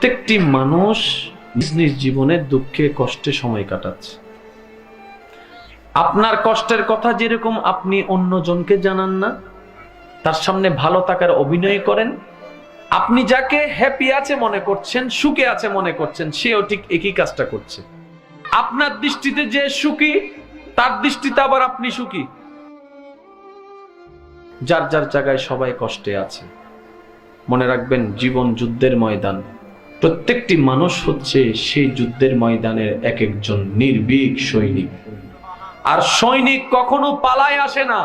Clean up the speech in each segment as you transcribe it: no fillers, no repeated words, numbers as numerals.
প্রত্যেকটি মানুষ নিজ নিজ জীবনে দুঃখে কষ্টে সময় কাটাচ্ছে। আপনার কষ্টের কথা যেরকম আপনি অন্যজনকে জানান না, তার সামনে ভালো থাকার অভিনয় করেন, আপনি যাকে হ্যাপি আছে মনে করছেন, সুখে আছে মনে করছেন, সেও ঠিক একই কাজটা করছে। আপনার দৃষ্টিতে যে সুখী, তার দৃষ্টিতে আবার আপনি সুখী। যার যার জায়গায় সবাই কষ্টে আছে। মনে রাখবেন, জীবন যুদ্ধের ময়দান। প্রত্যেকটি মানুষ হচ্ছে সেই যুদ্ধের ময়দানের এক একজন নির্ভীক সৈনিক। আর সৈনিক কখনো পালায় আসে না,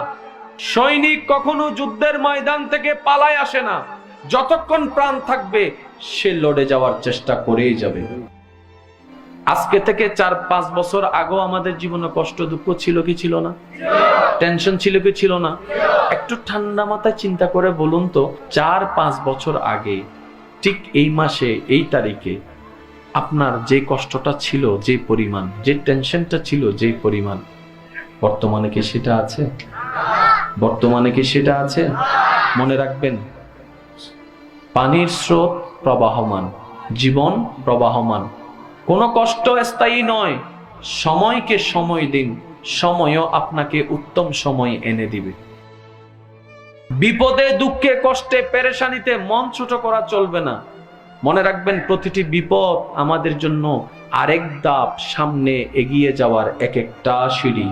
সৈনিক কখনো যুদ্ধের ময়দান থেকে পালায় আসে না। যতক্ষণ প্রাণ থাকবে সে লড়ে যাওয়ার চেষ্টা করেই যাবে। আজকে থেকে 4-5 বছর আগেও আমাদের জীবনে কষ্ট দুঃখ ছিল কি ছিল না? টেনশন ছিল কি ছিল না? একটু ঠান্ডা মাথায় চিন্তা করে বলুন তো, 4-5 বছর আগে ঠিক এই মাসে এই তারিখে আপনার যে কষ্টটা ছিল, যে পরিমাণ, যে টেনশনটা ছিল, যে পরিমাণ, বর্তমানে কি সেটা আছে? বর্তমানে কি সেটা আছে? মনে রাখবেন, পানির স্রোত প্রবাহমান, জীবন প্রবাহমান। কোনো কষ্ট স্থায়ী নয়। সময়কে সময় দিন, সময়ও আপনাকে উত্তম সময় এনে দিবে। বিপদে দুঃখে কষ্টে পেরেশানিতে মন ছোট করা চলবে না। মনে রাখবেন, প্রতিটি বিপদ আমাদের জন্য আরেক ধাপ সামনে এগিয়ে যাওয়ার এক একটা সিঁড়ি।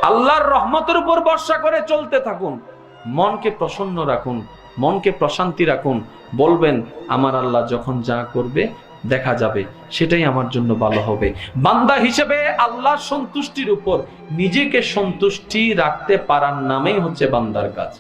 আল্লাহর রহমতের উপর ভরসা করে চলতে থাকুন। মনকে প্রসন্ন রাখুন, মনকে প্রশান্তি রাখুন। বলবেন, আমার আল্লাহ যখন যা করবে দেখা যাবে, সেটাই আমার জন্য ভালো হবে। বান্দা হিসেবে আল্লাহর সন্তুষ্টির উপর নিজেকে সন্তুষ্টি রাখতে পারার নামেই হচ্ছে বান্দার কাজ।